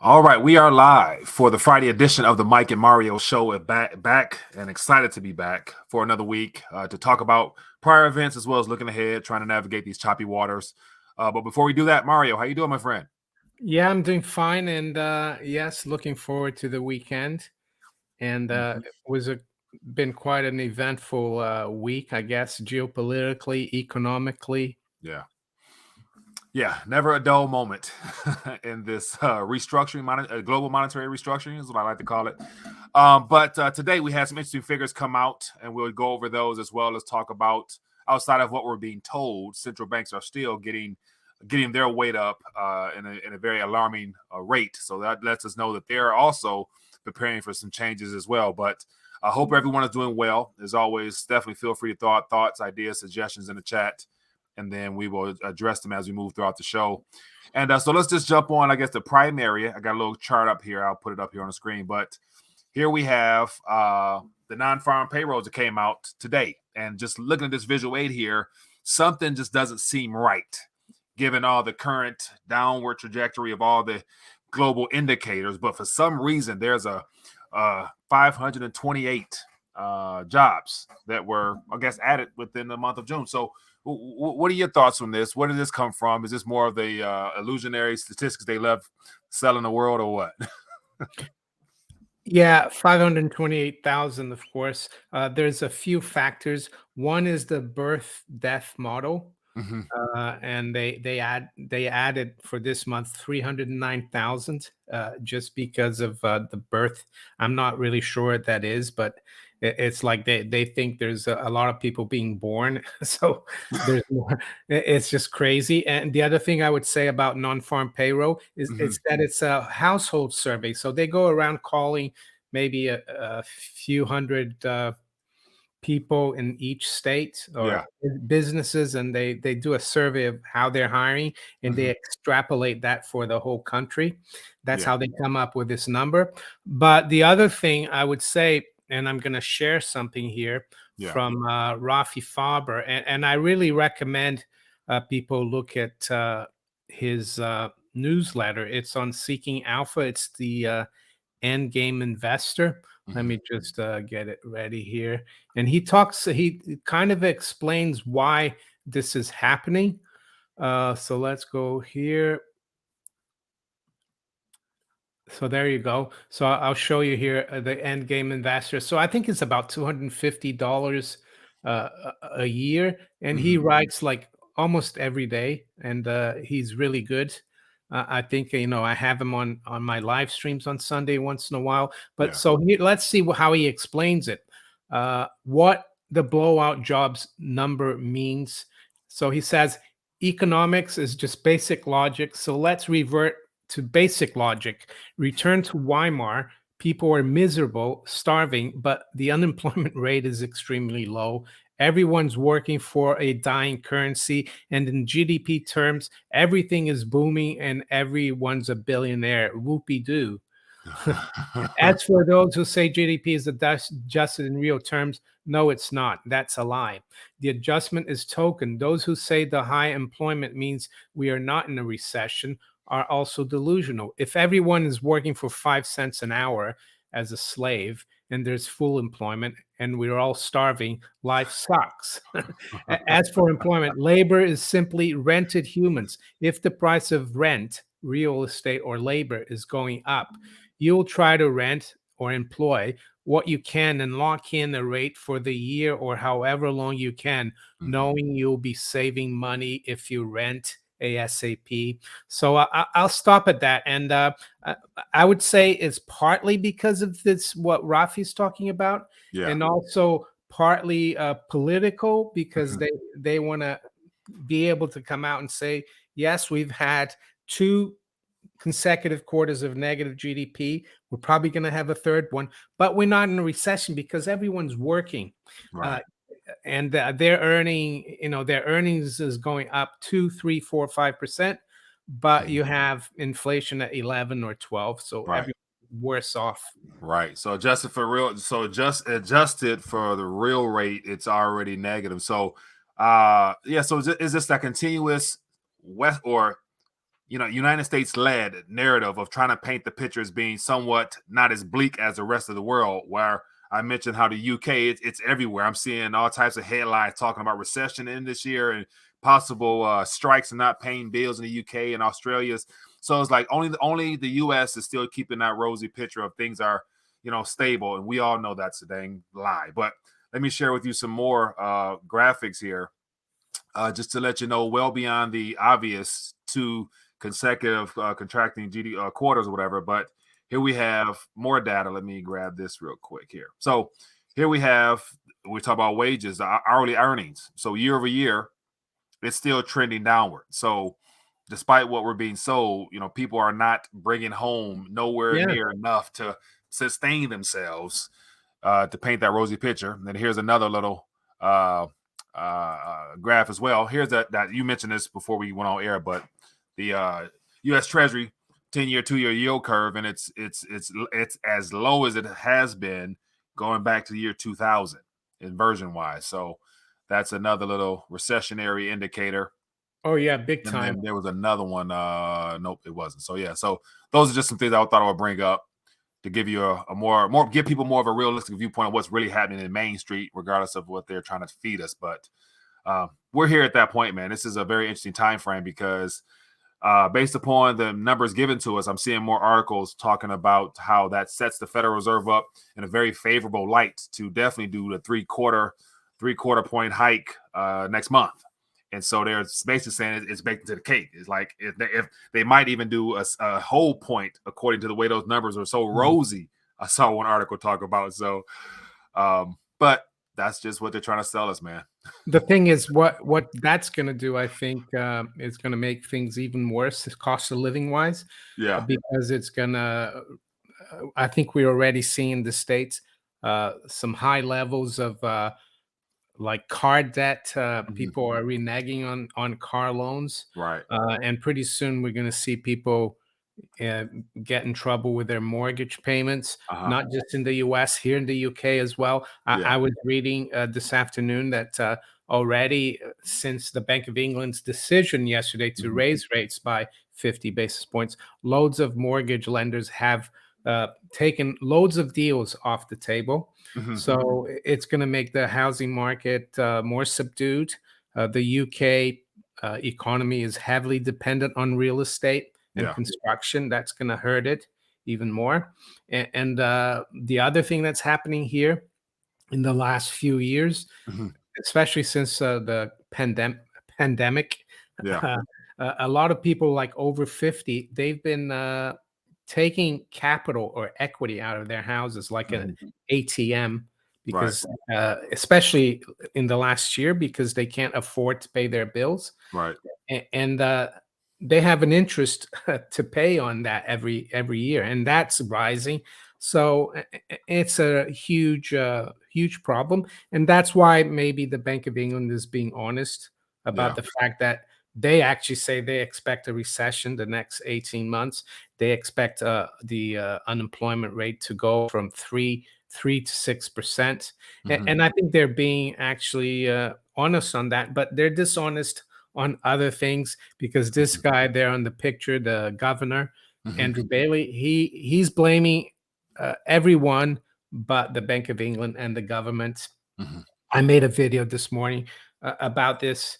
All right, we are live for the Friday edition of the Mike and Mario Show. We're back, and excited to be back for another week to talk about prior events as well as looking ahead, trying to navigate these choppy waters. But before we do that, Mario, how you doing, my friend? Yeah, I'm doing fine, and yes, looking forward to the weekend. And Mhm. it was been quite an eventful week, I guess, geopolitically, economically. Yeah, yeah, never a dull moment in this restructuring, global monetary restructuring is what I like to call it. But today we had some interesting figures come out, and we'll go over those as well as talk about outside of what we're being told, central banks are still getting their weight up in a very alarming rate. So that lets us know that they're also preparing for some changes as well. But I hope everyone is doing well. As always, definitely feel free to throw out thoughts, ideas, suggestions in the chat, and then we will address them as we move throughout the show. And so let's just jump on, I guess, the primary. I got a little chart up here. I'll put it up here on the screen. But here we have the non-farm payrolls that came out today. And just looking at this visual aid here, something just doesn't seem right given all the current downward trajectory of all the global indicators. But for some reason, there's a 528 jobs that were, I guess, added within the month of June. So what are your thoughts on this? Where did this come from? Is this more of the illusionary statistics they love selling the world, or what? Yeah, 528,000, of course. There's a few factors. One is the birth death model. Mm-hmm. And they added for this month 309,000 just because of the birth. I'm not really sure what that is, but it's like they think there's a lot of people being born, so there's more. It's just crazy. And the other thing I would say about non-farm payroll is Mm-hmm. it's that it's a household survey, so they go around calling maybe a few hundred. People in each state or Yeah. businesses, and they do a survey of how they're hiring, and they Mm-hmm. extrapolate that for the whole country. That's Yeah. how they come up with this number. But the other thing I would say, and I'm going to share something here Yeah. from Rafi Faber, and I really recommend people look at his newsletter. It's on Seeking Alpha. It's the End Game Investor. Let Mm-hmm. me just get it ready here. And he kind of explains why this is happening. So let's go here. So there you go. So I'll show you here the End Game Investor. So I think it's about $250 a year, and he Mm-hmm. writes like almost every day, and he's really good. I think I have him on my live streams on Sunday once in a while. But Yeah. so let's see how he explains it. What the blowout jobs number means. So he says economics is just basic logic. So let's revert to basic logic. Return to Weimar. People are miserable, starving, but the unemployment rate is extremely low. Everyone's working for a dying currency. And in GDP terms, everything is booming and everyone's a billionaire. Whoopie doo. As for those who say GDP is adjusted in real terms, no, it's not. That's a lie. The adjustment is token. Those who say the high employment means we are not in a recession are also delusional. If everyone is working for 5 cents an hour as a slave and there's full employment and we're all starving, life sucks. As for employment, labor is simply rented humans. If the price of rent, real estate, or labor is going up, you'll try to rent or employ what you can and lock in a rate for the year or however long you can, Mm-hmm. knowing you'll be saving money if you rent ASAP. So I'll stop at that. And I I would say it's partly because of this, what Rafi's talking about, Yeah. and also partly political because Mm-hmm. they want to be able to come out and say, yes, we've had two consecutive quarters of negative GDP. We're probably going to have a third one, but we're not in a recession because everyone's working. Uh, Right. and they're earning, their earnings is going up 2, 3, 4, 5%, but Mhm. you have inflation at 11 or 12, so Right. everyone's worse off. Right. So adjusted for the real rate, it's already negative. So yeah, so is this that continuous west or United States led narrative of trying to paint the picture as being somewhat not as bleak as the rest of the world, where I mentioned how the UK, it's everywhere. I'm seeing all types of headlines talking about recession in this year and possible strikes and not paying bills in the UK and Australia's. So it's like only the US is still keeping that rosy picture of things are, stable. And we all know that's a dang lie. But let me share with you some more graphics here, just to let you know, well beyond the obvious two consecutive contracting quarters or whatever. But here we have more data. Let me grab this real quick here. So here we talk about wages, hourly earnings. So year over year, it's still trending downward. So despite what we're being sold, people are not bringing home nowhere near enough to sustain themselves to paint that rosy picture. And then here's another little graph as well. Here's that you mentioned this before we went on air, but the U.S. Treasury 10-year, 2-year yield curve, and it's as low as it has been going back to the year 2000 inversion wise. So that's another little recessionary indicator. Oh yeah, big time. And then there was another one. Nope, it wasn't. So yeah, so those are just some things I thought I would bring up to give you a give people more of a realistic viewpoint of what's really happening in Main Street, regardless of what they're trying to feed us. But we're here at that point, man. This is a very interesting time frame because based upon the numbers given to us, I'm seeing more articles talking about how that sets the Federal Reserve up in a very favorable light to definitely do the three-quarter point hike next month. And so they're basically saying it's baked into the cake. It's like if they might even do a whole point according to the way those numbers are so rosy. I saw one article talk about. So, but that's just what they're trying to sell us, man. The thing is, what that's going to do, I think, is going to make things even worse, cost of living wise. Yeah, because it's going to. I think we're already seeing the States some high levels of like car debt. People are reneging on car loans, right. And pretty soon we're going to see people get in trouble with their mortgage payments, not just in the US, here in the UK as well. I was reading this afternoon that already since the Bank of England's decision yesterday to raise rates by 50 basis points, loads of mortgage lenders have taken loads of deals off the table. So it's going to make the housing market more subdued. The UK economy is heavily dependent on real estate and construction. That's going to hurt it even more. And the other thing that's happening here in the last few years, especially since the pandemic, a lot of people like over 50, they've been taking capital or equity out of their houses like an ATM because especially in the last year because they can't afford to pay their bills. Right. And they have an interest to pay on that every year, and that's rising. So it's a huge problem, and that's why maybe the Bank of England is being honest about the fact that they actually say they expect a recession the next 18 months. They expect the unemployment rate to go from 3 to 6%, and I think they're being actually honest on that, but they're dishonest on other things because this guy there on the picture, the governor, Andrew Bailey, he's blaming everyone but the Bank of England and the government. I made a video this morning about this,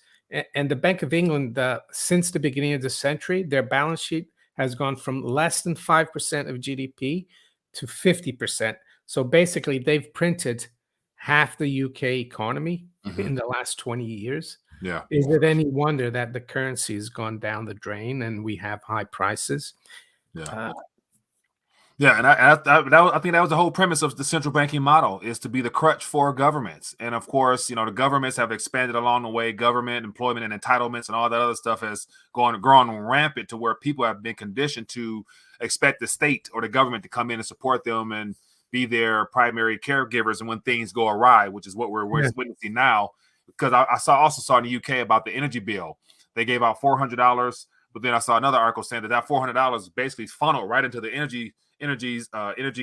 and the Bank of England, since the beginning of the century, their balance sheet has gone from less than 5% of GDP to 50%. So basically, they've printed half the UK economy in the last 20 years. Yeah. Is it any wonder that the currency has gone down the drain and we have high prices? Yeah. And I think that was the whole premise of the central banking model, is to be the crutch for governments. And of course, the governments have expanded along the way. Government employment and entitlements and all that other stuff has grown rampant to where people have been conditioned to expect the state or the government to come in and support them and be their primary caregivers. And when things go awry, which is what we're witnessing now, because I also saw in the UK about the energy bill. They gave out $400, but then I saw another article saying that $400 basically funneled right into the energy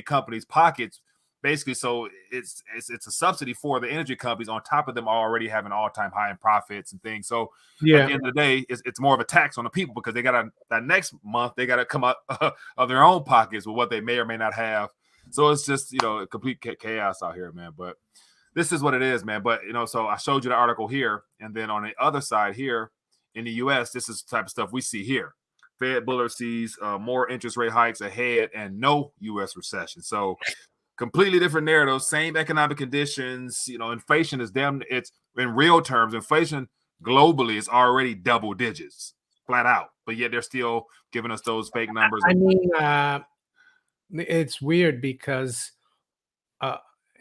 companies' pockets basically, so it's a subsidy for the energy companies on top of them already having all-time high in profits and things. So at Yeah. the end of the day, it's more of a tax on the people because they got to that next month they got to come out of their own pockets with what they may or may not have. So it's just a complete chaos out here, man. But this is what it is, man. But so I showed you the article here, and then on the other side here in the U.S., this is the type of stuff we see here. Fed Bullard sees more interest rate hikes ahead and no U.S. recession. So completely different narratives, same economic conditions. Inflation is it's in real terms, inflation globally is already double digits, flat out. But yet they're still giving us those fake numbers. I mean, it's weird because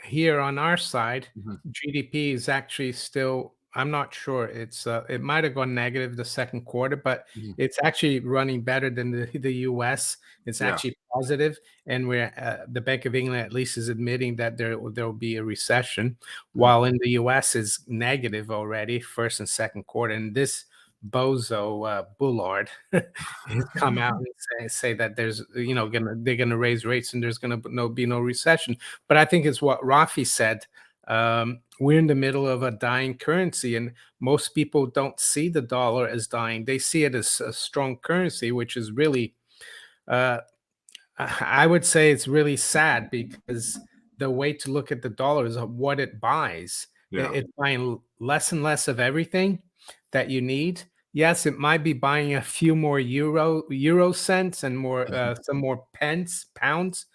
here on our side, GDP is actually still. I'm not sure. It might have gone negative the second quarter, but it's actually running better than the U.S. It's Yeah. actually positive, and we're the Bank of England at least is admitting that there will be a recession, while in the U.S. is negative already first and second quarter. And this bozo Bullard has come out and say that there's they're gonna raise rates and there's gonna be no recession. But I think it's what Rafi said. We're in the middle of a dying currency, and most people don't see the dollar as dying. They see it as a strong currency, which is really, I would say it's really sad because the way to look at the dollar is what it buys. Yeah. It's buying less and less of everything that you need. Yes, it might be buying a few more euro cents and more some more pounds,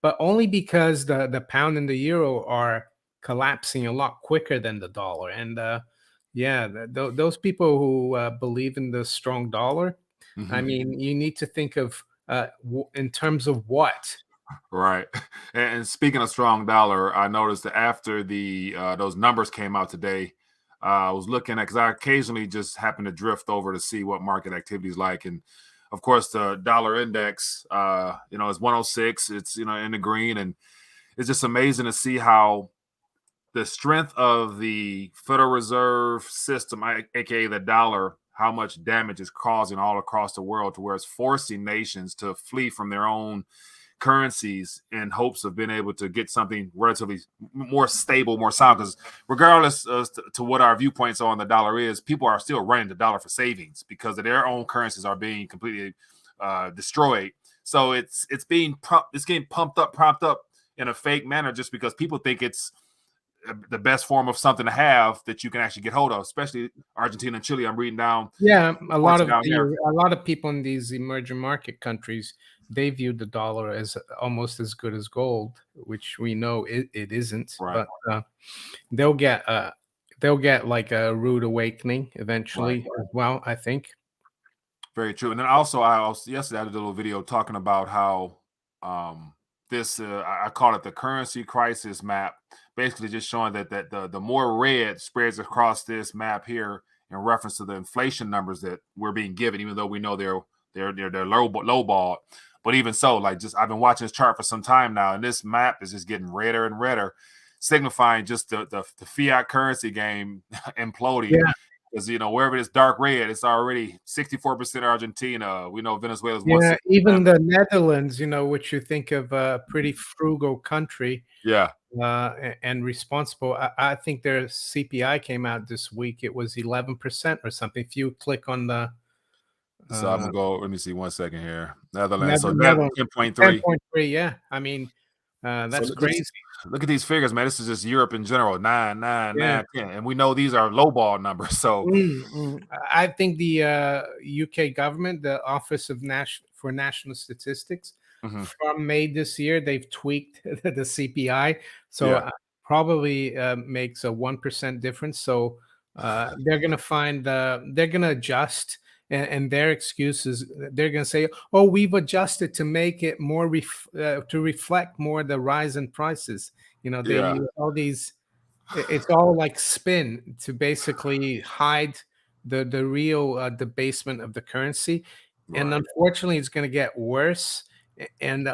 but only because the pound and the euro are collapsing a lot quicker than the dollar. And those people who believe in the strong dollar, I mean, you need to think of in terms of what. Right. And speaking of strong dollar, I noticed that after those numbers came out today, I was looking at because I occasionally just happen to drift over to see what market activity is like, and of course the dollar index, is 106. It's in the green, and it's just amazing to see how the strength of the Federal Reserve System, aka the dollar, how much damage it's causing all across the world, to where it's forcing nations to flee from their own currencies in hopes of being able to get something relatively more stable, more sound. Because regardless as to what our viewpoints on the dollar is, people are still running the dollar for savings because of their own currencies are being completely destroyed. So it's getting propped up in a fake manner just because people think it's the best form of something to have that you can actually get hold of, especially Argentina and Chile. I'm reading down. Yeah, a lot of people in these emerging market countries, they view the dollar as almost as good as gold, which we know it isn't. Right. But they'll get like a rude awakening eventually as well, I think. Very true. And then also, yesterday I did a little video talking about how this I call it the currency crisis map, basically just showing that the more red spreads across this map here in reference to the inflation numbers that we're being given, even though we know they're lowballed. But even so, I've been watching this chart for some time now, and this map is just getting redder and redder, signifying just the fiat currency game imploding. Yeah. Because wherever it's dark red, it's already 64% Argentina. We know Venezuela's Yeah, even the Netherlands, which you think of a pretty frugal country. Yeah. And responsible. I think their CPI came out this week. It was 11% or something. If you click on the so I'm gonna go. Let me see 1 second here. Netherlands. So Netherlands, 10.3. 10.3. Yeah, I mean that's crazy. Look at these figures, man. This is just Europe in general. 9, 9, 9, 10. And we know these are lowball numbers. So I think the UK government, the Office of National Statistics, from May this year, they've tweaked the CPI. So probably makes a 1% difference. So they're going to they're going to adjust. And their excuses, they're going to say, "Oh, we've adjusted to make it more to reflect more the rise in prices." They use all these. It's all like spin to basically hide the real debasement of the currency, and unfortunately, it's going to get worse. And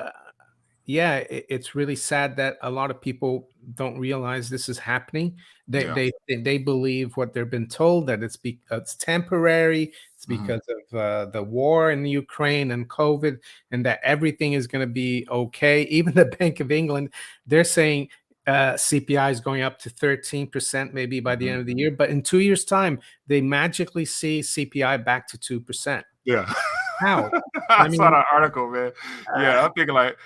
yeah, it's really sad that a lot of people don't realize this is happening. They Yeah. they believe what they've been told, that it's temporary. It's Hmm. because of the war in Ukraine and COVID, and that everything is going to be okay. Even the Bank of England, they're saying CPI is going up to 13% maybe by the Hmm. end of the year, but in 2 years' time, they magically see CPI back to 2%. Yeah. How? I I saw mean, that article, man. Yeah, uh, I'm thinking like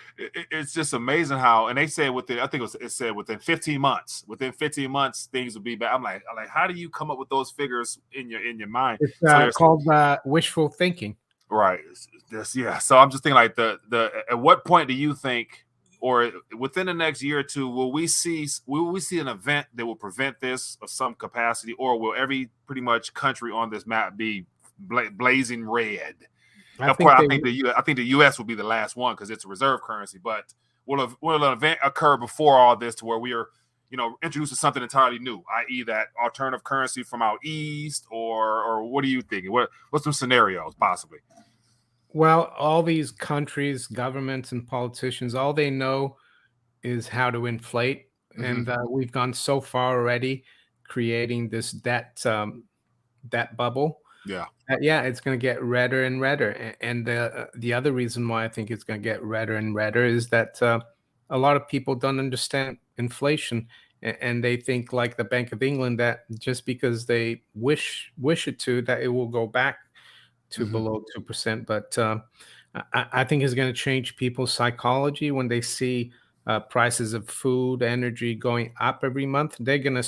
it's just amazing how, and they said within, I think it said within 15 months, things will be back. I'm like, how do you come up with those figures in your mind? it's So there's called wishful thinking. right, this, yeah. So I'm just thinking like the at what point do you think, or within the next year or two, will we see an event that will prevent this of some capacity, or will every pretty much country on this map be blazing red? I Of course, think I they think I think the U.S. will be the last one because it's a reserve currency. But will an event occur before all this to where we are, introducing something entirely new, i.e., that alternative currency from out east, or what are you thinking? What's some scenarios possibly? Well, all these countries, governments, and politicians, all they know is how to inflate, Hmm. and we've gone so far already creating this debt bubble. Yeah, Yeah, it's going to get redder and redder. And the other reason why I think it's going to get redder and redder is that a lot of people don't understand inflation, and they think, like the Bank of England, that just because they wish it to, that it will go back to hmm, below 2%. But I think it's going to change people's psychology when they see prices of food, energy going up every month. They're going to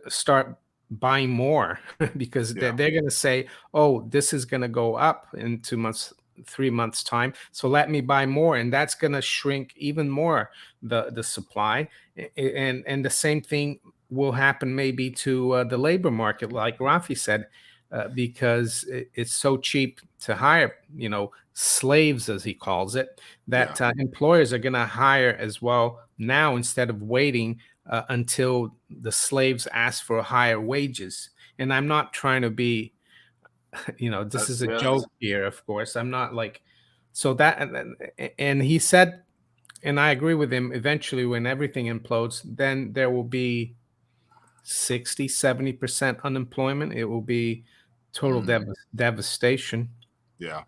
start buying more because they're, yeah, they're going to say, oh, this is going to go up in 2 months, 3 months time, so let me buy more, and that's going to shrink even more the supply. And the same thing will happen maybe to the labor market, like Rafi said, because it's so cheap to hire, slaves, as he calls it, yeah. that employers are going to hire as well now, instead of waiting until the slaves ask for higher wages. And I'm not trying to be, this That's is a yeah. joke here, of course. I'm not like, so that, and he said, and I agree with him, eventually when everything implodes, then there will be 60, 70% unemployment. It will be total Mm, devastation. yeah.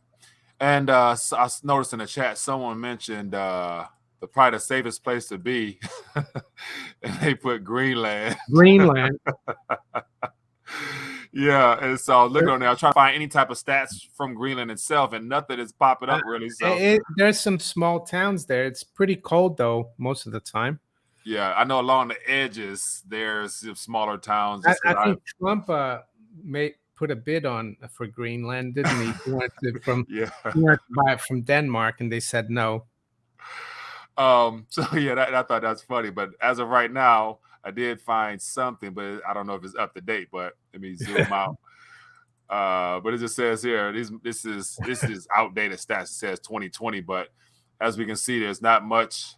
And so noticed in the chat someone mentioned the probably the safest place to be, and they put Greenland. Greenland. Yeah, and so looking on there, I'm trying to find any type of stats from Greenland itself, and nothing is popping Uh, up really. So there's some small towns there. It's pretty cold though most of the time. yeah, I know along the edges there's some smaller towns I, just because I I think Trump may put a bid on for Greenland, didn't he? yeah. He wanted to buy it from Denmark, and they said no. So yeah, I thought that's funny. But as of right now, I did find something, but I don't know if it's up to date. But let me zoom out. But it just says here, this is outdated stats. It says 2020, but as we can see, there's not much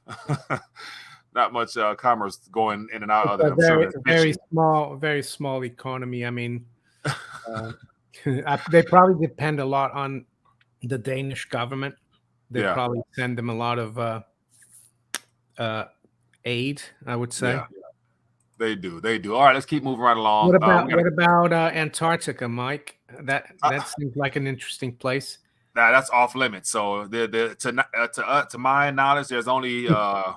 not much commerce going in and out It's other a than I'm sure very there's very fishing. very small economy. I mean, uh, they probably depend a lot on the Danish government. They Yeah, probably send them a lot of uh, aid, I would say. yeah, they do. They do. All right, let's keep moving right What along. We about got what about Antarctica, Mike? That to seems like an interesting place. that's off limits. So to my knowledge, there's only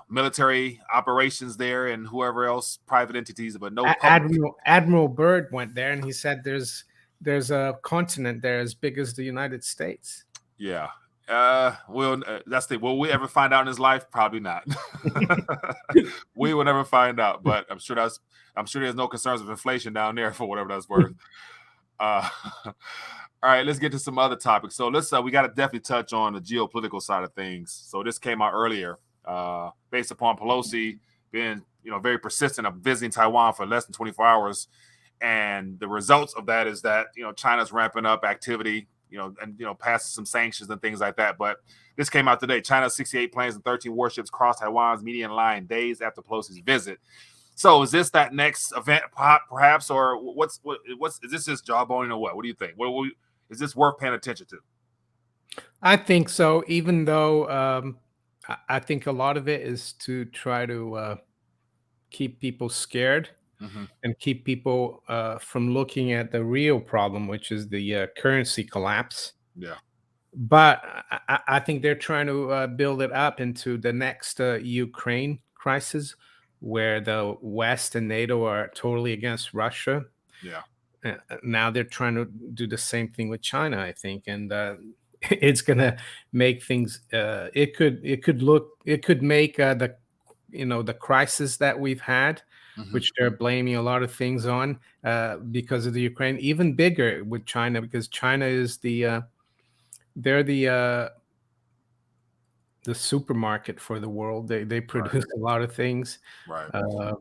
military operations there and whoever else private entities, but no public. Admiral Byrd went there, and he said there's a continent there as big as the United States. Yeah. That's the will we ever find out in his life? Probably not. We will never find out, but I'm sure there's no concerns of inflation down there for whatever that's worth. All right, let's get to some other topics. So let's we got to definitely touch on the geopolitical side of things. So this came out earlier, based upon Pelosi being very persistent of visiting Taiwan for less than 24 hours, and the results of that is that China's ramping up activity, and passing some sanctions and things like that. But this came out today. China's 68 planes and 13 warships crossed Taiwan's median line days after Pelosi's visit. So is this that next event, perhaps, or what's is this just jawboning or what? What do you think? Is this worth paying attention to? I think so, even though I think a lot of it is to try to keep people scared Hmm. and keep people from looking at the real problem, which is the currency collapse. Yeah. But I think they're trying to build it up into the next Ukraine crisis, where the West and NATO are totally against Russia. Yeah. Now they're trying to do the same thing with China, I think, and it's gonna make things. It could make the the crisis that we've had, Hmm. which they're blaming a lot of things on because of the Ukraine, even bigger with China, because China is they're the supermarket for the world. They Right. produce a lot of things. Right. Uh,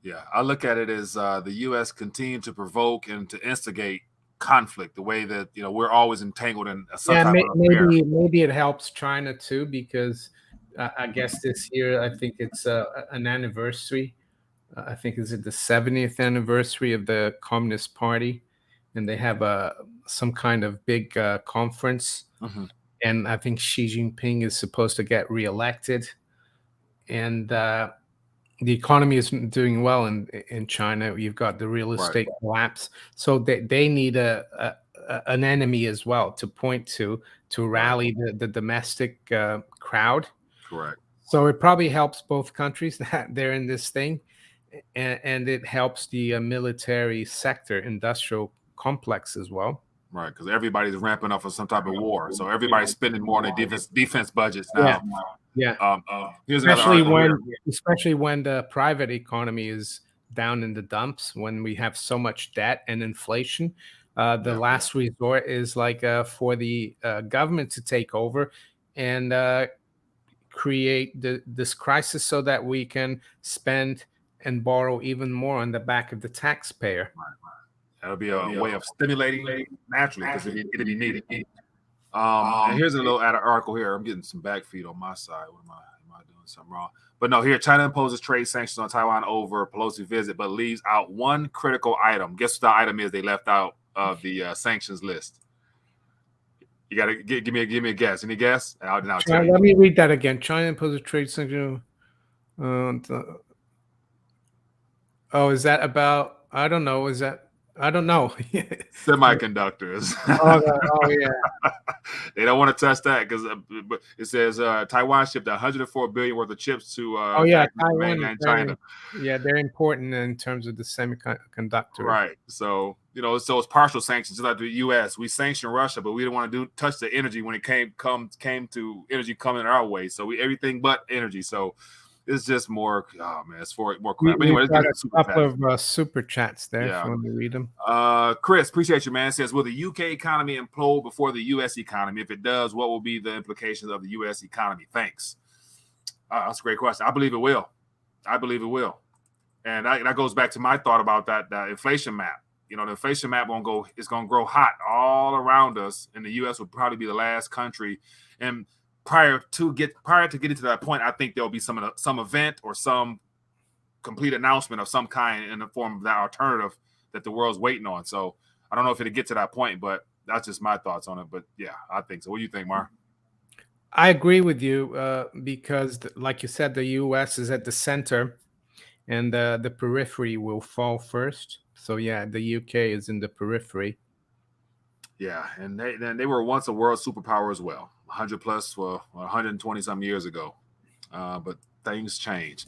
Yeah, I look at it as the U.S. continue to provoke and to instigate conflict, the way that we're always entangled in some yeah, type of affair. maybe it helps China too, because I guess this year I think it's an anniversary. I think is it the 70th anniversary of the Communist Party, and they have some kind of big conference. Hmm. And I think Xi Jinping is supposed to get reelected, and the economy is doing well in China. You've got the real Right. estate collapse, so they need an enemy as well to point to Right. rally the domestic crowd. Correct. So it probably helps both countries that they're in this thing, and it helps the military sector, industrial complex as well. Right. Because everybody's ramping up for some type of war, so everybody's spending more on their defense budgets Yeah, now. yeah. Um, Here's another Especially article when here. especially when the private economy is down in the dumps, when we have so much debt and inflation. The Yeah. last resort is like for the government to take over and create this crisis so that we can spend and borrow even more on the back of the taxpayer. That'll be a way of stimulating naturally because it'd be needed. And here's a little article here. I'm getting some back feed on my side. Am I doing something wrong? But no, here China imposes trade sanctions on Taiwan over Pelosi visit, but leaves out one critical item. Guess what the item is they left out of the sanctions list? You gotta give me a guess. Any guess? And I'll tell you. Let me read that again. China imposes trade sanction. Oh, is that about? I don't know. Is that? I don't know. Semiconductors. Oh yeah. They don't want to touch that because it says Taiwan shipped 104 billion worth of chips to Oh yeah, factories in Taiwan is mainland China. yeah, they're important in terms of the semiconductor. Right. So so it's partial sanctions, just like the U.S. We sanction Russia, but we didn't want to touch the energy when it came to energy coming our way. So everything but energy. So it's just more. Oh man, it's for more crap. Anyway, We've let's get got into a super couple chat. of super chats there if Yeah. you want to read them. Chris, appreciate you, man. Says, will the UK economy implode before the US economy? If it does, what will be the implications of the US economy? Thanks. That's a great question. I believe it will. And that goes back to my thought about that inflation map. The inflation map it's going to grow hot all around us, and the US will probably be the last country. And prior to getting to that point, I think there'll be some event or some complete announcement of some kind in the form of that alternative that the world's waiting on. So I don't know if it'll get to that point, but that's just my thoughts on it. But yeah, I think so. What do you think, Mar? I agree with you because, like you said, the U.S. is at the center, and the periphery will fall first. So yeah, the U.K. is in the periphery. Yeah, and they were once a world superpower as well, 100 plus, 120 some years ago. But things change.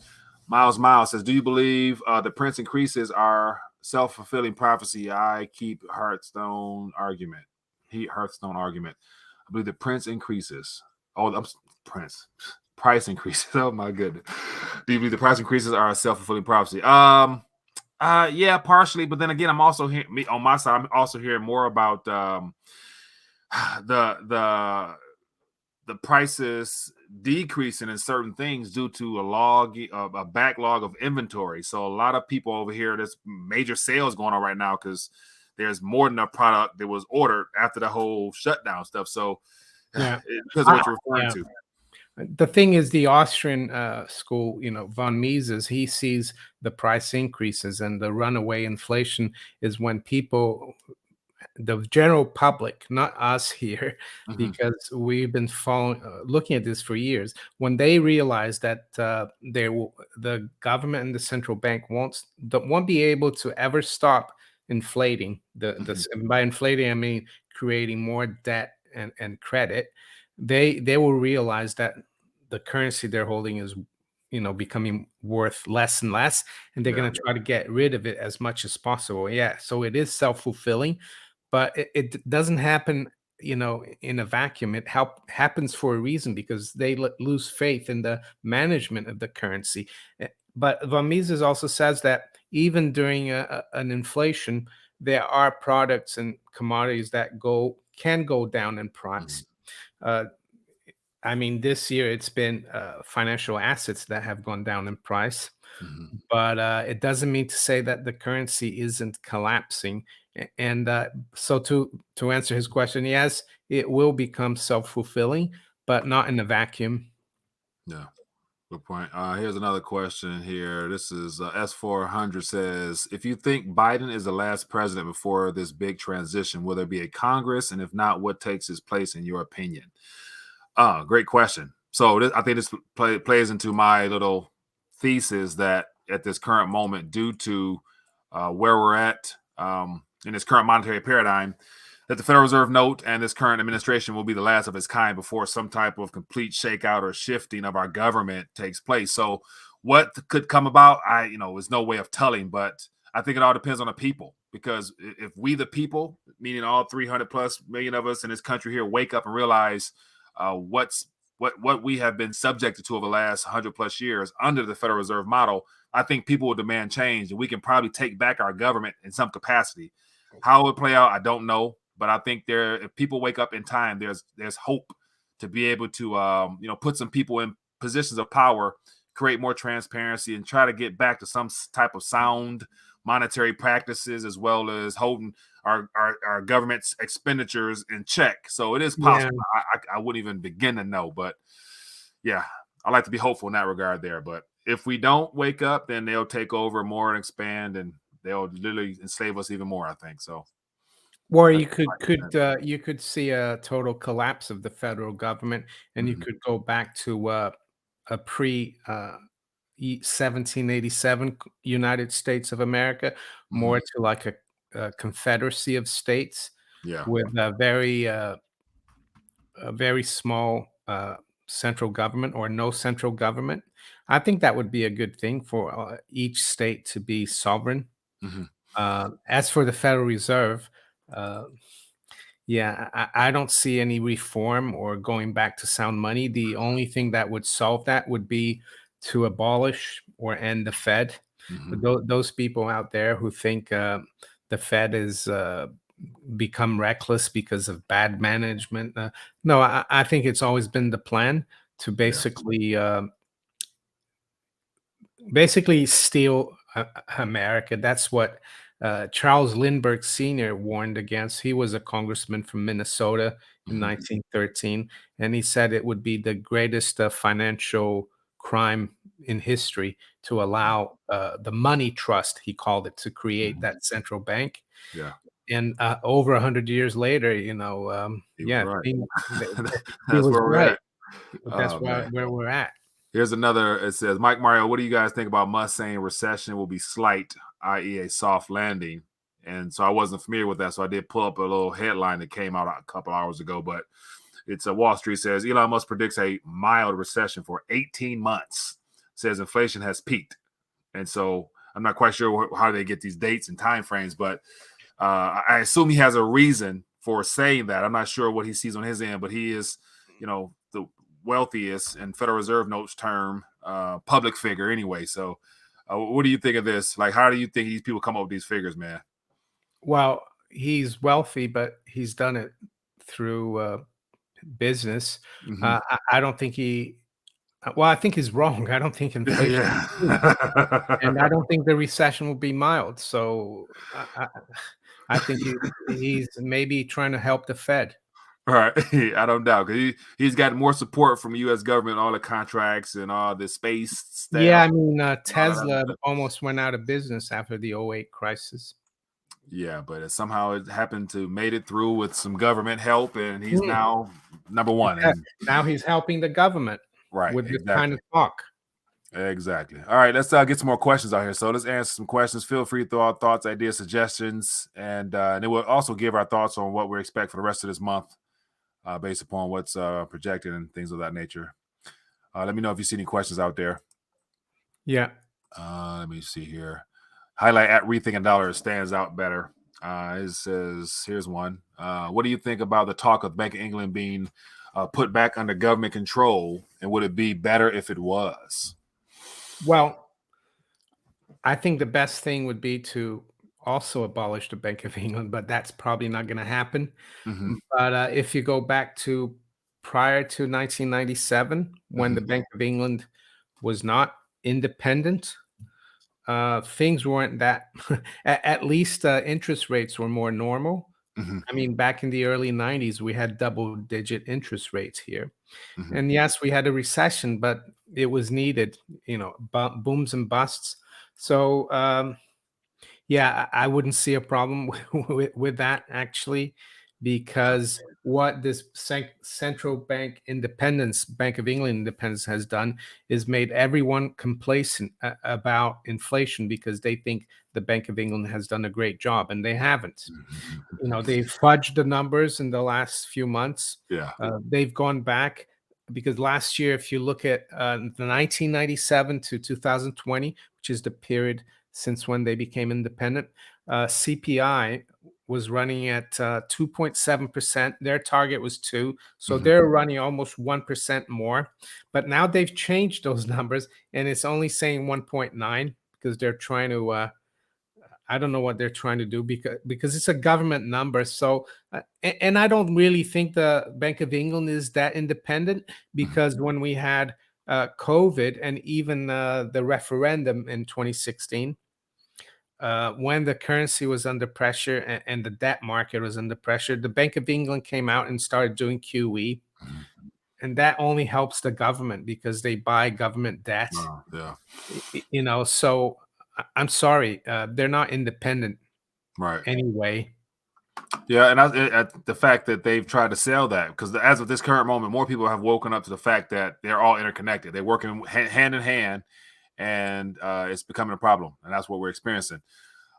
Miles says, do you believe the Prince increases are self-fulfilling prophecy? I keep Hearthstone argument. I believe the Prince increases. Oh, I'm Prince. Price increases. Oh my goodness. Do you believe the price increases are a self-fulfilling prophecy? Yeah, partially, but then again, I'm also hearing on my side. I'm also hearing more about the prices decreasing in certain things due to a backlog of inventory. So a lot of people over here, there's major sales going on right now because there's more than enough product that was ordered after the whole shutdown stuff. So Yeah, because of what you're referring to. The thing is, the Austrian school, von Mises, he sees the price increases, and the runaway inflation is when people the general public, not us here, Mhm. because we've been following, looking at this for years. When they realize that the government and the central bank won't be able to ever stop inflating Mhm. and by inflating I mean creating more debt and credit, they will realize that the currency they're holding is becoming worth less and less, and they're Yeah. going to try to get rid of it as much as possible. Yeah, so it is self-fulfilling, but it doesn't happen in a vacuum. It happens for a reason, because they lose faith in the management of the currency. But von Mises also says that even during an inflation, there are products and commodities that can go down in Mhm. price. uh, I mean, this year it's been financial assets that have gone down in price, Mhm. but it doesn't mean to say that the currency isn't collapsing. And so to answer his question, yes, it will become self fulfilling, but not in a vacuum. Yeah. Good point. Here's another question here. This is S400 says, if you think Biden is the last president before this big transition, will there be a Congress? And if not, what takes his place in your opinion? Great question. So I think this plays into my little thesis that at this current moment, due to where we're at in this current monetary paradigm, that the Federal Reserve note and this current administration will be the last of its kind before some type of complete shakeout or shifting of our government takes place. So, what could come about, is no way of telling, but I think it all depends on the people. Because if we, the people, meaning all 300 plus million of us in this country here, wake up and realize what we have been subjected to over the last 100 plus years under the Federal Reserve model, I think people will demand change, and we can probably take back our government in some capacity. How it would play out, I don't know, but I think if people wake up in time, there's hope to be able to put some people in positions of power, create more transparency, and try to get back to some type of sound monetary practices, as well as holding our government's expenditures in check. So it is Yeah. possible. I wouldn't even begin to know, but yeah, I like to be hopeful in that regard there. But if we don't wake up, then they'll take over more and expand, and they'll literally enslave us even more, I think. So Or that's you could my 2 cents. you could see a total collapse of the federal government, and you Mhm. could go back to a pre 1787 United States of America, more Mhm. to like a confederacy of states Yeah. with a very small central government or no central government. I think that would be a good thing for each state to be sovereign. Mhm. As for the Federal Reserve, uh, yeah, I don't see any reform or going back to sound money. The only thing that would solve that would be to abolish or end the Fed. Mhm. Those people out there who think the Fed is become reckless because of bad management. No, I think it's always been the plan to Yeah. basically steal America. That's what Charles Lindbergh Sr. warned against. He was a congressman from Minnesota in Mhm. 1913, and he said it would be the greatest financial crime in history to Yeah. allow the money trust, he called it, to create Mhm. that central bank. Yeah. And over 100 years later, He was yeah, right. he That's was where we're right. at. That's Oh man. where we're at. Here's another. It says, Mike Mario, what do you guys think about Musk saying recession will be slight, i.e., a soft landing? And so I wasn't familiar with that. So I did pull up a little headline that came out a couple hours ago, but it's a Wall Street says Elon Musk predicts a mild recession for 18 months, says inflation has peaked. And so I'm not quite sure how they get these dates and time frames, but I assume he has a reason for saying that. I'm not sure what he sees on his end, but he is, the wealthiest in Federal Reserve notes term public figure anyway. So, what do you think of this? Like, how do you think these people come up with these figures, man? Well, he's wealthy, but he's done it through business. Hmm. I don't think he. Well, I think he's wrong. I don't think Yeah, inflation will peak, and I yeah. don't think the recession will be mild. So I think he's maybe trying to help the Fed. All right, I don't doubt because he's got more support from the U.S. government, all the contracts and all the space Yeah, stuff I mean, and all of that Tesla stuff. almost went out of business after the '08 crisis. Yeah, but somehow it happened to made it through with some government help, and he's Mm. now number one. Yeah. And Now he's helping the government right, with this kind exactly. of talk. Exactly. All right, let's get some more questions out here. So let's answer some questions. Feel free to throw out thoughts, ideas, suggestions, and then we'll also give our thoughts on what we expect for the rest of this month, based upon what's projected and things of that nature. Let me know if you see any questions out there. Yeah. Let me see here. Highlight at Rethinking Dollar stands out better. It says, here's one. What do you think about the talk of Bank of England being put back under government control, and would it be better if it was? Well, I think the best thing would be to also abolish the Bank of England, but that's probably not going to happen. Hmm. But if you go back to prior to 1997, when the Hmm. Bank of England was not independent, things weren't that, at least interest rates were more normal. Hmm. I mean, back in the early 90s, we had double digit interest rates here. Hmm. And yes, we had a recession, but it was needed, booms and busts. So, yeah, I wouldn't see a problem with that actually, because what this central bank independence, Bank of England independence, has done is made everyone complacent about inflation because they think the Bank of England has done a great job, and they haven't. They've fudged the numbers in the last few months. Yeah. They've gone back because last year, if you look at the 1997 to 2020, which is the period since when they became independent, CPI was running at 2.7%. Their target was 2. So Hmm. they're running almost 1% more. But now they've changed those numbers and it's only saying 1.9 because they're trying to I don't know what they're trying to do because it's a government number. So, and I don't really think the Bank of England is that independent because when we had COVID and even the referendum in 2016, when the currency was under pressure and the debt market was under pressure, the Bank of England came out and started doing QE, and that only helps the government because they buy government debt. Yeah. So I'm sorry, they're not independent Right. anyway. Yeah, and the fact that they've tried to sell that, because as of this current moment, more people have woken up to the fact that they're all interconnected. They're working hand in hand, and it's becoming a problem, and that's what we're experiencing.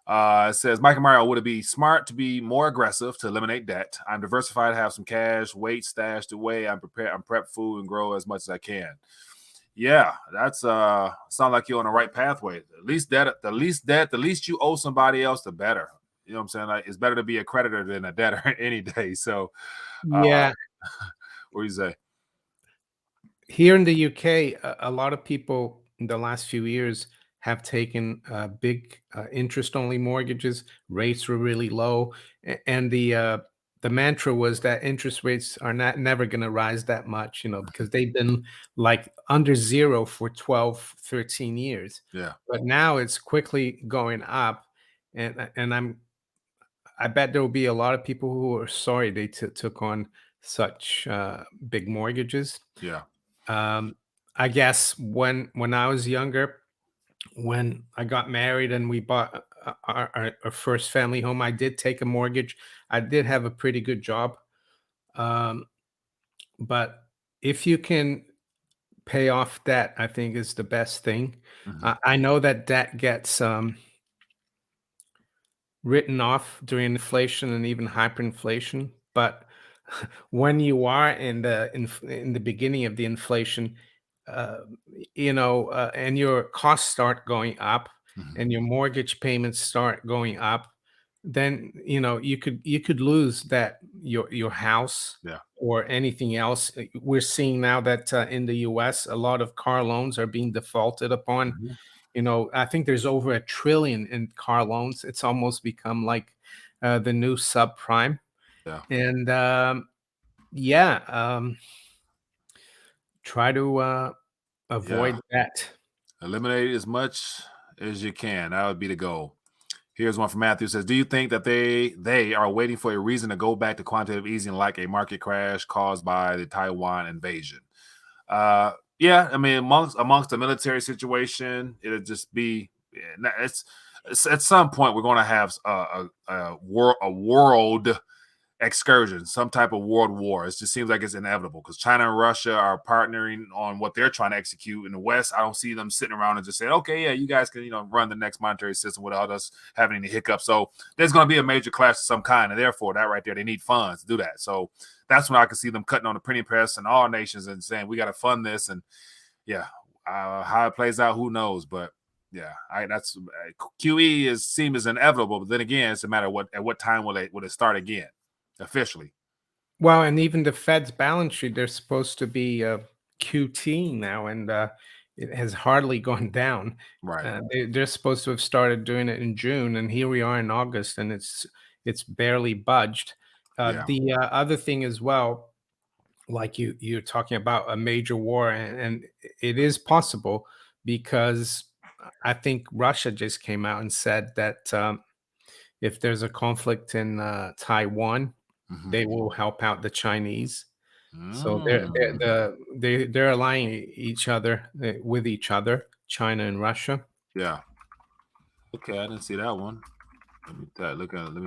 It says, Mike and Mario, would it be smart to be more aggressive to eliminate debt? I'm diversified, have some cash, weight stashed away. I'm prepared. I'm prep food and grow as much as I can. Yeah, that's sound like you're on the right pathway. The least you owe somebody else, the better. You know what I'm saying? Like, it's better to be a creditor than a debtor any day. So, uh, Yeah, what do you say? here in the UK, a lot of people in the last few years have taken big interest-only mortgages. Rates were really low, and the mantra was that interest rates are not never going to rise that much, because they've been like under zero for 12, 13 years. Yeah. But now it's quickly going up, and I bet there will be a lot of people who are sorry they took on such big mortgages. Yeah. um, I guess when I was younger, when I got married and we bought our first family home, I did take a mortgage. I did have a pretty good job, um, but if you can pay off debt, I think is the best thing. Hmm. I know that debt gets written off during inflation and even hyperinflation, but when you are in the beginning of the inflation, uh, and your costs start going up Hmm. and your mortgage payments start going up, then you could lose that your house Yeah. or anything else. We're seeing now that in the US, a lot of car loans are being defaulted upon. Hmm. I think there's over 1 trillion in car loans. It's almost become like the new subprime. Yeah. And yeah, try to Yeah. avoid that. Eliminate as much as you can. That would be the goal. Here's one from Matthew. Says, do you think that they are waiting for a reason to go back to quantitative easing, like a market crash caused by the Taiwan invasion? Yeah, I mean, amongst the military situation, it'll just be. It's. at some point we're going to have a world excursion, some type of world war. It just seems like it's inevitable because China and Russia are partnering on what they're trying to execute. In the West, I don't see them sitting around and just saying, okay, yeah, you guys can, run the next monetary system without us having any hiccups. So there's going to be a major clash of some kind. And therefore, that right there, they need funds to do that. So that's when I can see them cutting on the printing press in all nations and saying, we got to fund this. And yeah, how it plays out, who knows? But yeah, that's QE seems inevitable. But then again, it's a matter of at what time will it start again? Officially. Well, and even the Fed's balance sheet, they're supposed to be QT now, and it has hardly gone down. Right. They're supposed to have started doing it in June, and here we are in August, and it's barely budged. Yeah. The other thing as well, like you're talking about a major war, and it is possible because I think Russia just came out and said that if there's a conflict in Taiwan, they will help out the Chinese. So Mm. they're aligning each other with each other, China and Russia. Yeah. Okay, I didn't see that one. Let me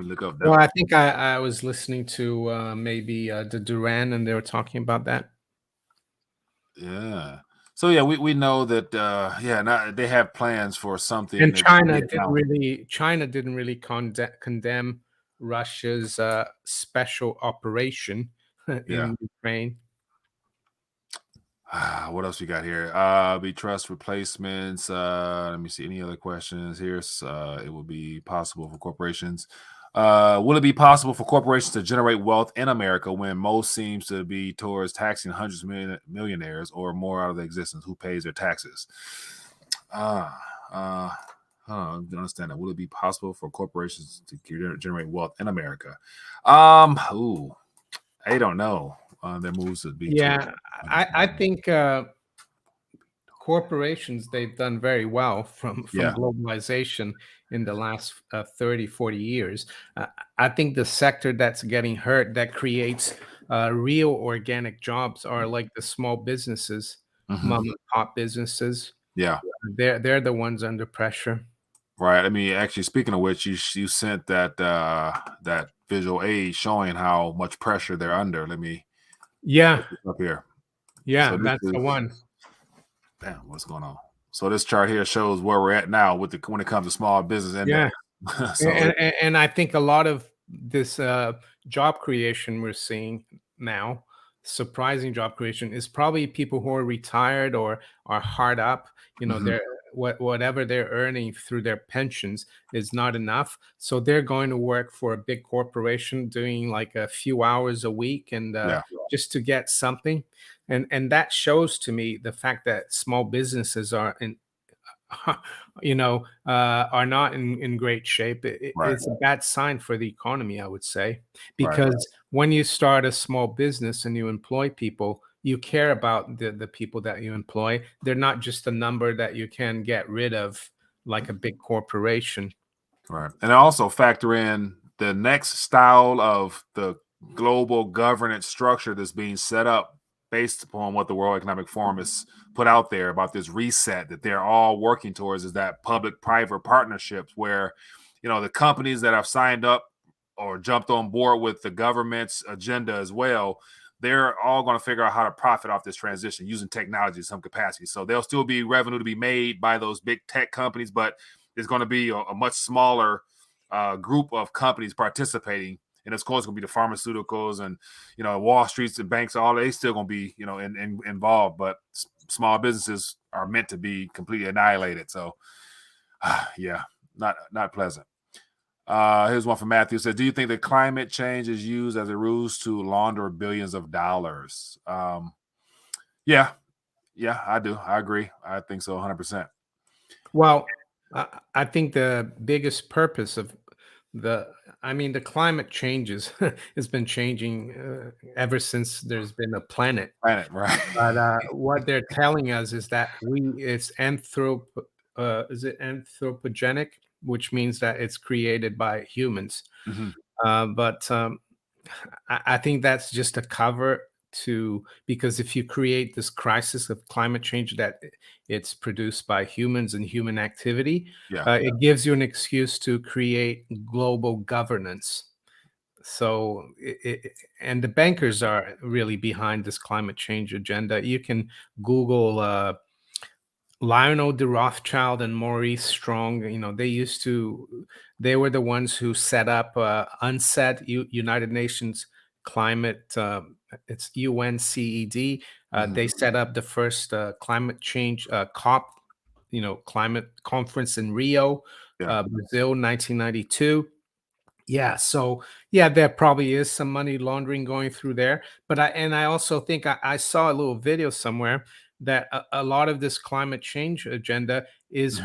look up that Well, one. I think I was listening to maybe the Duran, and they were talking about that. Yeah. So yeah, we know that they have plans for something And that Vietnam. China didn't really condemn Russia's special operation Yeah. in Ukraine. What else we got here? Be trust replacements. Let me see. Any other questions here? It will be possible for corporations. Will it be possible for corporations to generate wealth in America when most seems to be towards taxing hundreds of millionaires or more out of the existence? Who pays their taxes? Uh, uh, I don't understand that. Will it be possible for corporations to generate wealth in America? I don't know. Their moves would be towards. Yeah, I think corporations, they've done very well from Yeah. globalization in the last 30 40 years. I think the sector that's getting hurt, that creates real organic jobs, are like the small businesses, Mhm. mom and pop businesses. Yeah. They're the ones under pressure. Right. I mean, actually, speaking of which, you sent that visual aid showing how much pressure they're under. Let me Yeah, put this up here. So yeah, this that's the is one. damn. What's going on? So this chart here shows where we're at now with when it comes to small business Yeah. index. so And, it, and I think a lot of this job creation we're seeing now, surprising job creation, is probably people who are retired or are hard up. mhm, They're whatever they're earning through their pensions is not enough, so they're going to work for a big corporation, doing like a few hours a week, and yeah. just to get something. And that shows to me the fact that small businesses are in are not in great shape. Right. It's a bad sign for the economy, I would say, Right. because when you start a small business and you employ people, you care about the people that you employ. They're not just a number that you can get rid of like a big corporation. Right. And I also factor in the next style of the global governance structure that's being set up based upon what the World Economic Forum has put out there about this reset that they're all working towards, is that public-private partnerships where, the companies that have signed up or jumped on board with the government's agenda as well, they're all going to figure out how to profit off this transition using technology in some capacity. So there'll still be revenue to be made by those big tech companies, but there's going to be a much smaller group of companies participating. And of course, it's going to be the pharmaceuticals and, Wall Streets and banks, all they still going to be, involved. But small businesses are meant to be completely annihilated. So, yeah, not pleasant. Here's one from Matthew. It says, do you think that climate change is used as a ruse to launder billions of dollars? Yeah, I do. I agree. I think so 100%. Well, I think the biggest purpose of the I mean, the climate changes has been changing ever since there's been a planet. Planet, right? But what they're telling us is that it's is it anthropogenic, which means that it's created by humans. Mhm. But I think that's just a cover to, because if you create this crisis of climate change that it's produced by humans and human activity, Yeah. it gives you an excuse to create global governance. So, and the bankers are really behind this climate change agenda. You can Google Lionel de Rothschild and Maurice Strong. They were the ones who set up UNCED, United Nations Climate, it's UNCED. They set up the first climate change COP, climate conference in Rio, Yeah. Brazil, 1992. Yeah, so yeah, there probably is some money laundering going through there, but I also think I saw a little video somewhere that a lot of this climate change agenda is Mhm.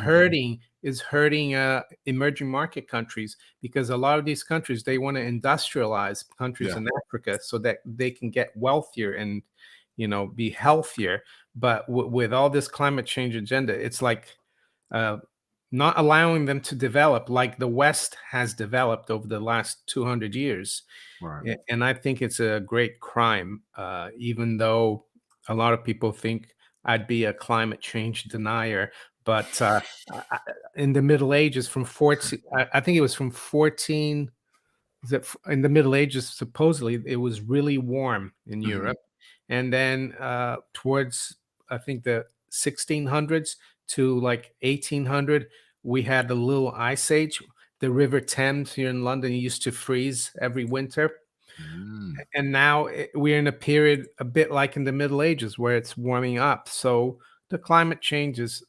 hurting emerging market countries, because a lot of these countries, they want to industrialize countries Yeah. in Africa so that they can get wealthier and be healthier. But with all this climate change agenda, it's like uh, not allowing them to develop like the West has developed over the last 200 years. Right. And I think it's a great crime, even though a lot of people think I'd be a climate change denier. But I- in the Middle Ages, from 14, I think it was from 14, in the Middle Ages, supposedly it was really warm in Mhm. Europe, and then towards, I think, the 1600s to like 1800, we had a little ice age. The River Thames here in London used to freeze every winter, Mm. and now we're in a period a bit like in the Middle Ages where it's warming up. So the climate changes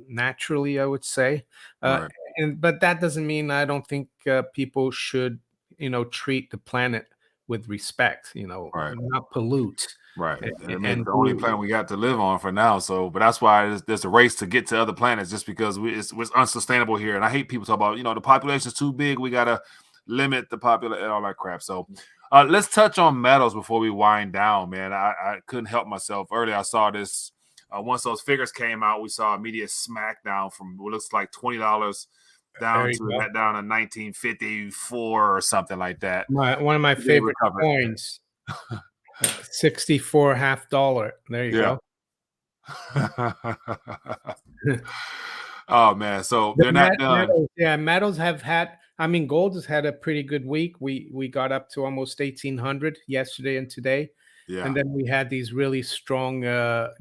naturally, I would say, uh, Right. and but that doesn't mean I don't think people should, treat the planet with respect. Right. Not pollute Right. I mean, it's and the only do. planet we got to live on for now. So, but that's why there's a race to get to other planets, just because it's unsustainable here. And I hate people talk about, the population's too big. We gotta limit the population and all that crap. So, let's touch on metals before we wind down, man. I couldn't help myself earlier. I saw this once those figures came out. We saw immediate smackdown from what looks like $20 There down you to go. that down in 1954 or something like that. One of my They favorite recovered. coins, 64 half dollar. There you Yeah. go. Oh man, so The they're not done. metals, yeah, metals have had. I mean, gold has had a pretty good week. We got up to almost 1,800 yesterday and today, and Yeah. then we had these really strong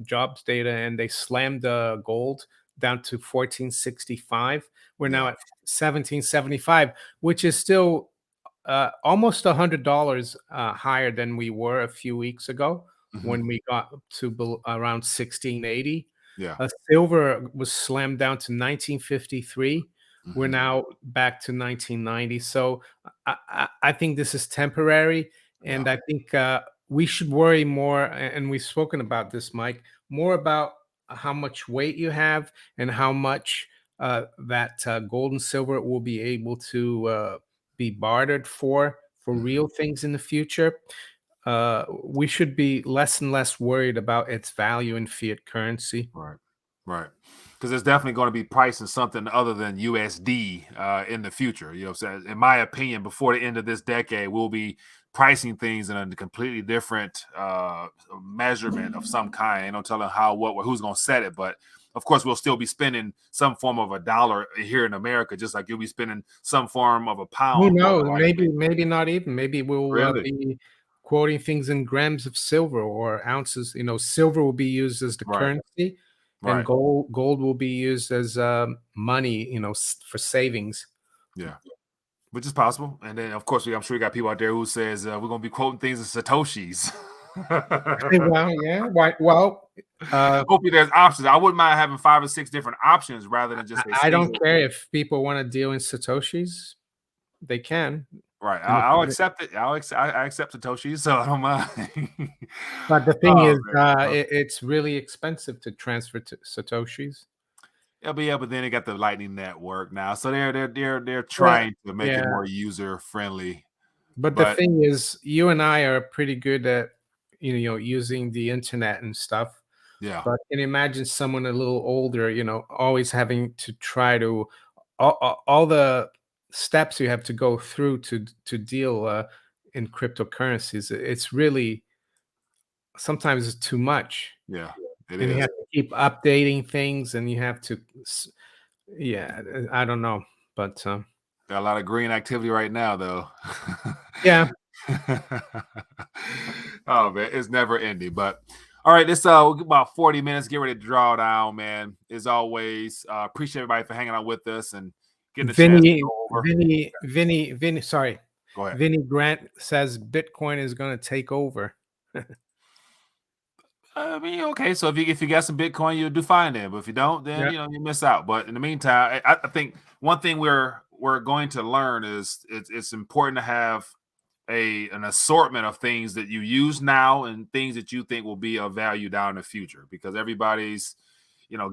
jobs data, and they slammed gold down to 1465. We're now Yeah. at 1775, which is still almost $100 higher than we were a few weeks ago Mhm. when we got to around 1680. Yeah. Silver was slammed down to 1953. We're Mhm. now back to 1990. So I think this is temporary, Yeah. and I think we should worry more. And we've spoken about this, Mike, more about how much weight you have and how much that gold and silver will be able to be bartered for Mhm. real things in the future. We should be less and less worried about its value in fiat currency. Right. Right. Because it's definitely going to be pricing something other than USD in the future. You know what I'm saying? In my opinion, before the end of this decade, we'll be pricing things in a completely different measurement of some kind. Ain't no telling how, what, or who's going to set it. But of course, we'll still be spending some form of a dollar here in America, just like you'll be spending some form of a Who pound, more knows? than likely. Maybe not even. Maybe we'll Really? be quoting things in grams of silver or ounces. Silver will be used as the Right. currency, and Right. gold will be used as money. For savings. Yeah. Which is possible. And then, of course, I'm sure you got people out there who says we're going to be quoting things in Satoshis. Well, yeah. Why? Well, Hopefully, there's options. I wouldn't mind having 5 or 6 different options rather than just a I don't single. care if people want to deal in satoshis. They can. Right. In the I'll accept it. I accept Satoshis, so I don't mind. But the thing Oh is, man. it's really expensive to transfer to satoshis. Yeah, but then they got the Lightning Network now, so they're Yeah, trying to make it yeah. more user friendly. But the But thing is, you and I are pretty good at using the internet and stuff. yeah, But can you imagine someone a little older, always having to try to all the steps you have to go through to deal in cryptocurrencies? It's really sometimes it's too much. Yeah, it And you is. have to keep updating things, and you have to, yeah, I don't know, but Got a lot of green activity right now, though. yeah, Oh man, it's never ending. But all right, this about 40 minutes. Get ready to draw down, man. As always, appreciate everybody for hanging out with us and getting a chance to Vinny, go over. Vinny, sorry, Go ahead. Vinny Grant says Bitcoin is going to take over. I mean, okay. So if you got some Bitcoin, you'll do fine then. But if you don't, then Yeah, you miss out. But in the meantime, I think one thing we're going to learn is it's important to have an assortment of things that you use now and things that you think will be of value down in the future, because everybody's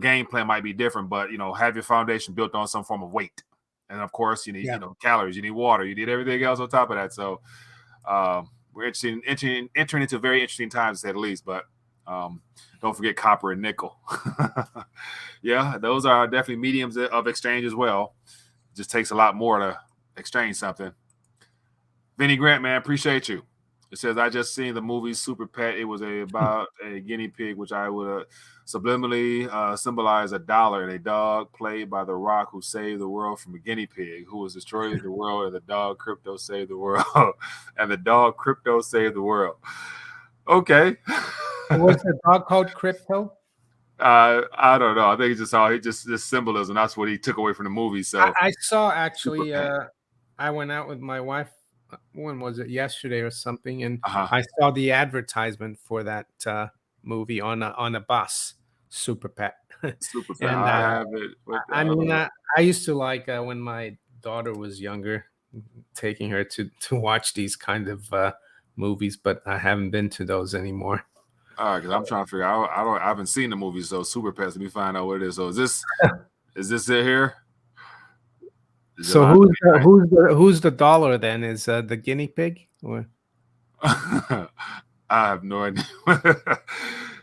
game plan might be different, but have your foundation built on some form of weight, and of course you need yeah. calories, you need water, you need everything else on top of that. So we're entering into very interesting times, to say the least. But don't forget copper and nickel. Yeah, those are definitely mediums of exchange as well. It just takes a lot more to exchange something. Vinny Grant, man, appreciate you. It says, I just seen the movie Super Pet. It was about a guinea pig, which I would subliminally symbolize a dollar, and a dog played by The Rock who saved the world from a guinea pig who was destroying the world, and the dog crypto saved the world. And the dog crypto saved the world. Okay. What's the dog called? Crypto? I don't know. I think it's just all this symbolism. That's what he took away from the movie. So I saw actually. Super Pet. I went out with my wife. When was it? Yesterday or something? And Uh-huh. I saw the advertisement for that movie on a bus. Super Pet. Super Pet. And I have it. I mean, I used to like when my daughter was younger, taking her to watch these kind of movies, but I haven't been to those anymore. All right, because I'm trying to figure out. I haven't seen the movie, so Super Pets. Let me find out what it is. So is this it here? Is it So live? who's the dollar then? Is the guinea pig? Or? I have no idea.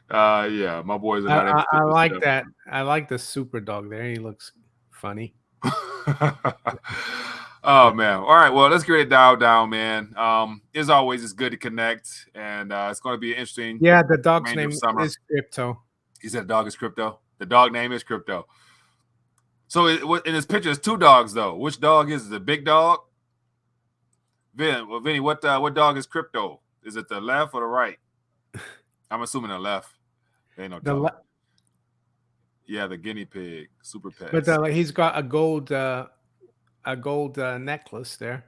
Yeah, my boys are not I interested in like this that. I like the super dog there. He looks funny. stuff. Oh man. All right. Well, let's get it dialed down, man. As always, it's good to connect, and it's going to be an interesting Yeah, the dog's remainder name of summer. is Crypto. He said the dog is crypto. The dog name is crypto. So in this picture, it's two dogs though. Which dog is it? The big dog? Vinny, what dog is crypto? Is it the left or the right? I'm assuming the left. They ain't no The telling. Yeah, the guinea pig, Super Pets. but he's got a gold necklace there.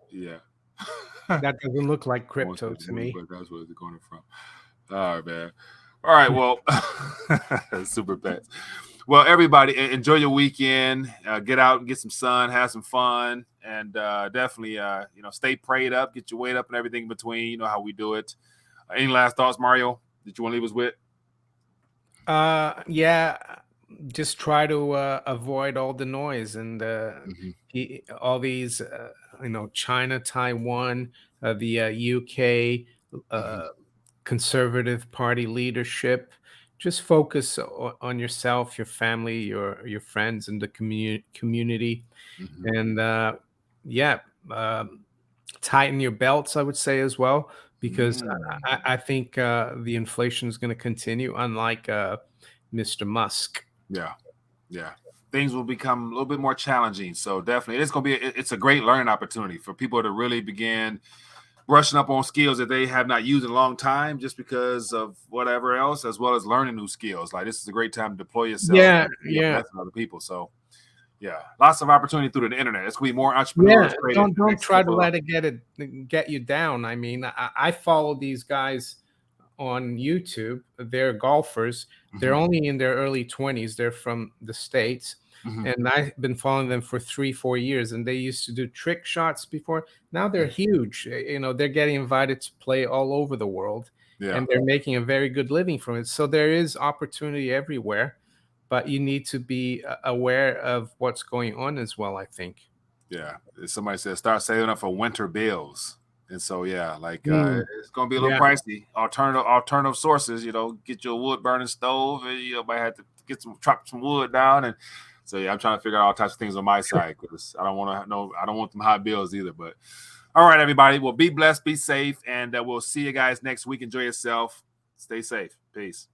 Yeah. That doesn't look like I want crypto the to movie, me. but that's where it's going from. All right, man. All right, well, Super Pets. Well, everybody, enjoy your weekend. Get out and get some sun, have some fun, and definitely, stay prayed up, get your weight up, and everything in between. You know how we do it. Any last thoughts, Mario, that you want to leave us with? Yeah, just try to avoid all the noise and all these, China, Taiwan, the UK, conservative party leadership. Just focus on yourself, your family, your friends, and the community, and yeah, tighten your belts. I would say as well, because I think the inflation is going to continue, unlike Mr. Musk. Yeah. Things will become a little bit more challenging. So definitely, it's a great learning opportunity for people to really begin brushing up on skills that they have not used in a long time, just because of whatever else, as well as learning new skills. Like, this is a great time to deploy yourself Yeah, and be a yeah, blessing to other people. So yeah, lots of opportunity through the internet. It's gonna be more yeah. entrepreneurs created in the Don't next try to couple of. let it get you down. I mean, I follow these guys on YouTube. They're golfers. They're only in their early 20s. They're from the States. And I've been following them for 3, 4 years. And they used to do trick shots before. Now they're huge. They're getting invited to play all over the world. Yeah, And they're making a very good living from it. So there is opportunity everywhere. But you need to be aware of what's going on as well, I think. yeah. Somebody said start saving up for winter bills. And so yeah, like Mm, it's gonna be a little yeah. pricey. Alternative sources, get your wood burning stove, and might have to chop some wood down. And so yeah, I'm trying to figure out all types of things on my side, because I don't want them high bills either. But all right, everybody, well, be blessed, be safe, and we'll see you guys next week. Enjoy yourself. Stay safe. Peace.